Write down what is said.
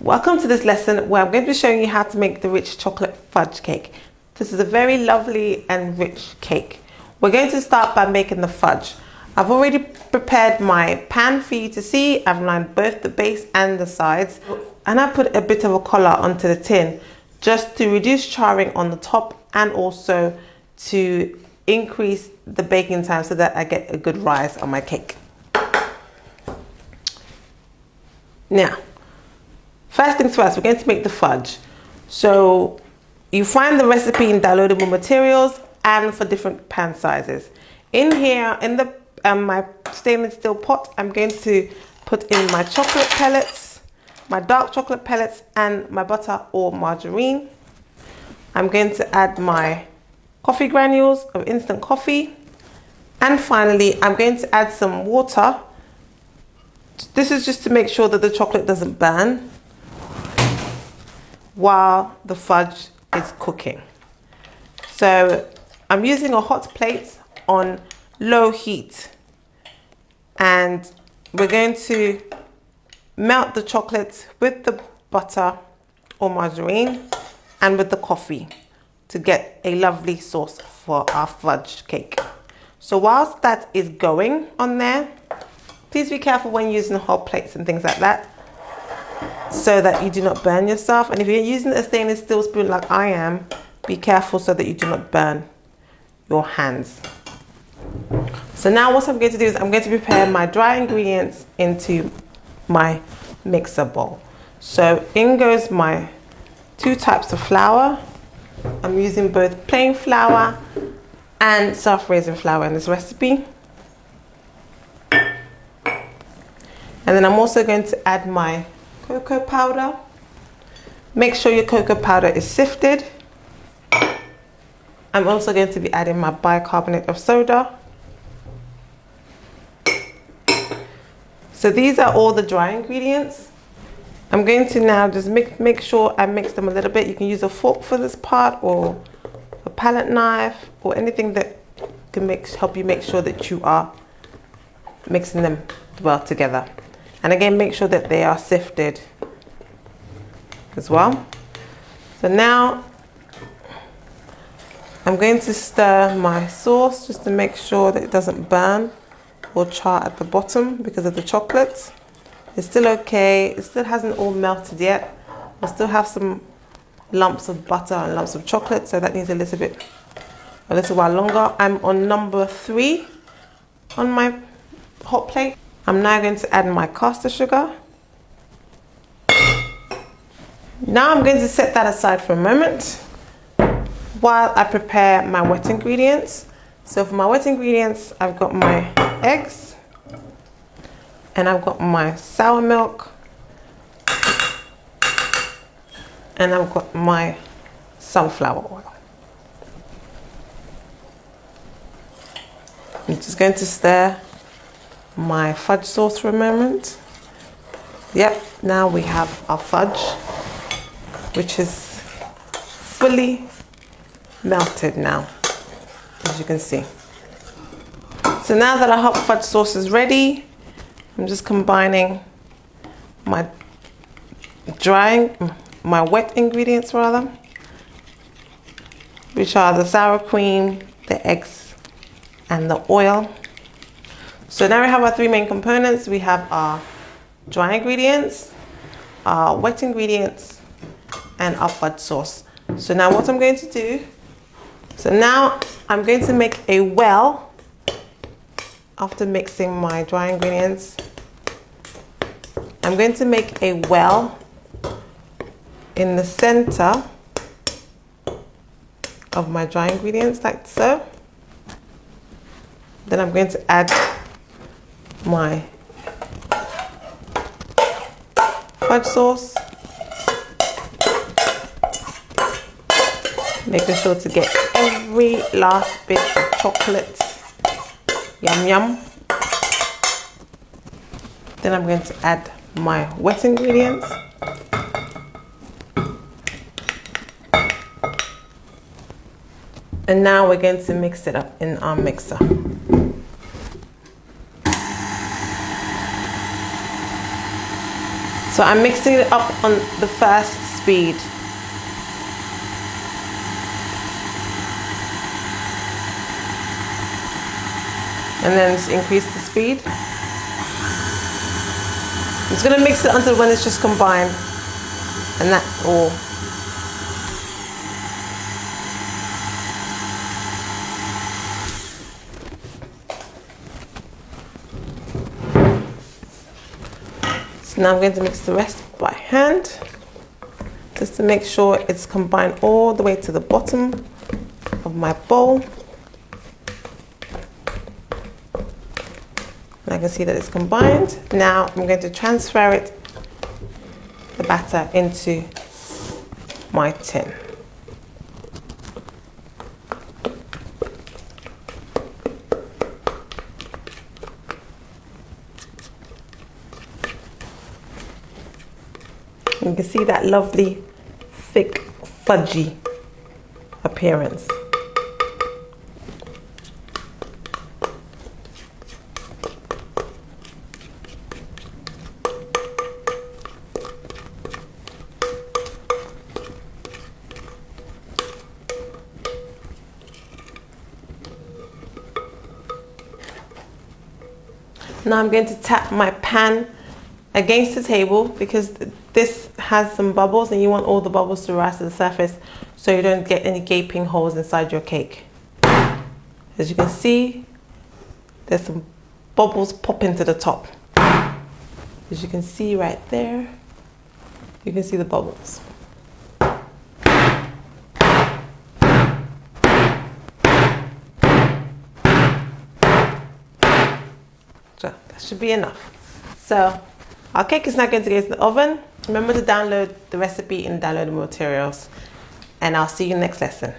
Welcome to this lesson where I'm going to be showing you how to make the rich chocolate fudge cake. This is a very lovely and rich cake. We're going to start by making the fudge. I've already prepared my pan for you to see. I've lined both the base and the sides, and I put a bit of a collar onto the tin just to reduce charring on the top and also to increase the baking time so that I get a good rise on my cake. Now, first things first, we're going to make the fudge. So you find the recipe in downloadable materials and for different pan sizes. In here, in the my stainless steel pot, I'm going to put in my chocolate pellets, my dark chocolate pellets, and my butter or margarine. I'm going to add my coffee granules of instant coffee. And finally, I'm going to add some water. This is just to make sure that the chocolate doesn't burn while the fudge is cooking. So I'm using a hot plate on low heat, and we're going to melt the chocolate with the butter or margarine and with the coffee to get a lovely sauce for our fudge cake. So whilst that is going on there, please be careful when using hot plates and things like that so that you do not burn yourself. And if you're using a stainless steel spoon like I am, be careful so that you do not burn your hands. So now what I'm going to do is I'm going to prepare my dry ingredients into my mixer bowl. So in goes my 2 types of flour. I'm using both plain flour and self-raising flour in this recipe. And then I'm also going to add my cocoa powder. Make sure your cocoa powder is sifted. I'm also going to be adding my bicarbonate of soda. So these are all the dry ingredients. I'm going to now just make sure I mix them a little bit. You can use a fork for this part or a palette knife or anything that can help you make sure that you are mixing them well together. And again, make sure that they are sifted as well. So now I'm going to stir my sauce just to make sure that it doesn't burn or char at the bottom because of the chocolate. It's still okay. It still hasn't all melted yet. I still have some lumps of butter and lumps of chocolate, so that needs a little while longer. I'm on number 3 on my hot plate. I'm now going to add my caster sugar. Now I'm going to set that aside for a moment while I prepare my wet ingredients. So for my wet ingredients, I've got my eggs and I've got my sour milk and I've got my sunflower oil. I'm just going to stir my fudge sauce for a moment. Yep, now we have our fudge, which is fully melted now, as you can see. So now that our hot fudge sauce is ready, I'm just combining my wet ingredients rather, which are the sour cream, the eggs, and the oil. So now we have our 3 main components. We have our dry ingredients, our wet ingredients, and our fudge sauce. So now what I'm going to do, I'm going to make a well after mixing my dry ingredients. I'm going to make a well in the center of my dry ingredients like so. Then I'm going to add my fudge sauce, making sure to get every last bit of chocolate. Yum yum. Then I'm going to add my wet ingredients. And now we're going to mix it up in our mixer. So I'm mixing it up on the first speed. And then increase the speed. I'm just going to mix it until when it's just combined. And that's all. So now I'm going to mix the rest by hand, just to make sure it's combined all the way to the bottom of my bowl. And I can see that it's combined. Now I'm going to transfer it, the batter, into my tin. You can see that lovely, thick, fudgy appearance. Now I'm going to tap my pan against the table because this has some bubbles and you want all the bubbles to rise to the surface so you don't get any gaping holes inside your cake. As you can see, there's some bubbles popping to the top. As you can see right there, you can see the bubbles. So that should be enough. So our cake is now going to go to the oven. Remember to download the recipe and download the materials. And I'll see you next lesson.